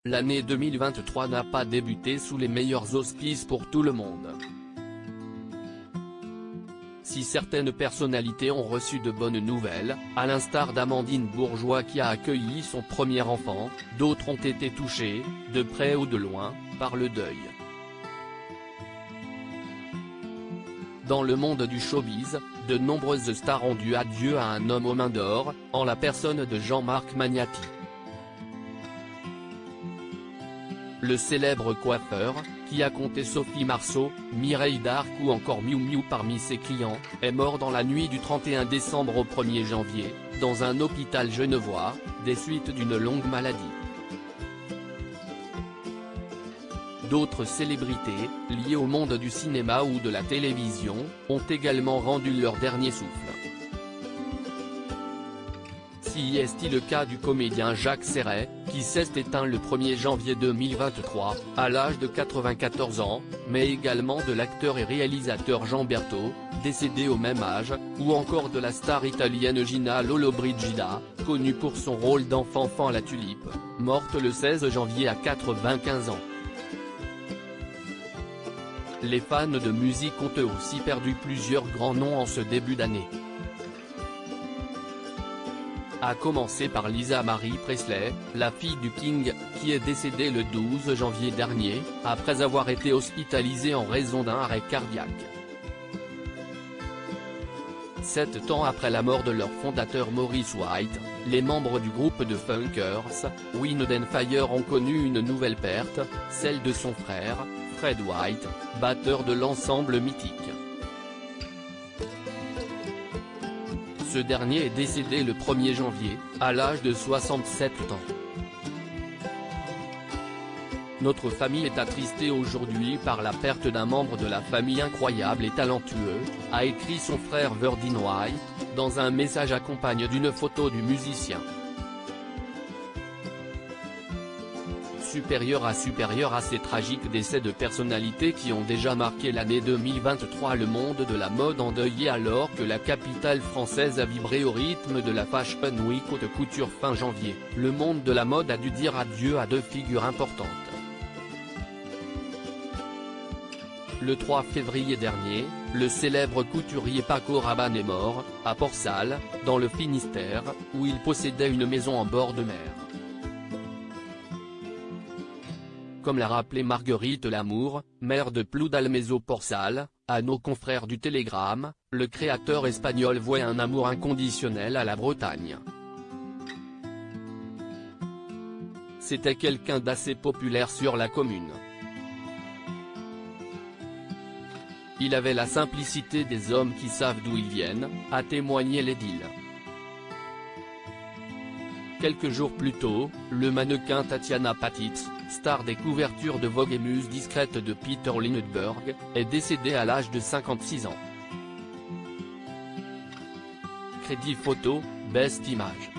l'année 2023 n'a pas débuté sous les meilleurs auspices pour tout le monde. Si certaines personnalités ont reçu de bonnes nouvelles, à l'instar d'Amandine Bourgeois qui a accueilli son premier enfant, d'autres ont été touchées, de près ou de loin, par le deuil. Dans le monde du showbiz, de nombreuses stars ont dû adieu à un homme aux mains d'or, en la personne de Jean-Marc Magnati. Le célèbre coiffeur, qui a compté Sophie Marceau, Mireille Darc ou encore Miu Miu parmi ses clients, est mort dans la nuit du 31 décembre au 1er janvier, dans un hôpital genevois, des suites d'une longue maladie. D'autres célébrités, liées au monde du cinéma ou de la télévision, ont également rendu leur dernier souffle. Si est le cas du comédien Jacques Serret, qui s'est éteint le 1er janvier 2023, à l'âge de 94 ans, mais également de l'acteur et réalisateur Jean Berthaud, décédé au même âge, ou encore de la star italienne Gina Lollobrigida, connue pour son rôle d'enfant la Tulipe, morte le 16 janvier à 95 ans. Les fans de musique ont eux aussi perdu plusieurs grands noms en ce début d'année. À commencer par Lisa Marie Presley, la fille du King, qui est décédée le 12 janvier dernier, après avoir été hospitalisée en raison d'un arrêt cardiaque. 7 ans après la mort de leur fondateur Maurice White, les membres du groupe de funkers, Wind and Fire ont connu une nouvelle perte, celle de son frère, Fred White, batteur de l'ensemble mythique. Ce dernier est décédé le 1er janvier, à l'âge de 67 ans. Notre famille est attristée aujourd'hui par la perte d'un membre de la famille incroyable et talentueux, a écrit son frère Verdine White, dans un message accompagné d'une photo du musicien. Supérieur à ces tragiques décès de personnalités qui ont déjà marqué l'année 2023, le monde de la mode endeuillé alors que la capitale française a vibré au rythme de la Fashion Week haute couture fin janvier, le monde de la mode a dû dire adieu à deux figures importantes. Le 3 février dernier, le célèbre couturier Paco Rabanne est mort, à Port-Salle, dans le Finistère, où il possédait une maison en bord de mer. Comme l'a rappelé Marguerite Lamour, maire de Ploudalmézeau-Port-Salle, à nos confrères du Télégramme, le créateur espagnol vouait un amour inconditionnel à la Bretagne. C'était quelqu'un d'assez populaire sur la commune. Il avait la simplicité des hommes qui savent d'où ils viennent, a témoigné l'édile. Quelques jours plus tôt, le mannequin Tatiana Patitz, star des couvertures de Vogue et muse discrète de Peter Lindbergh, est décédée à l'âge de 56 ans. Crédit photo, Best Image.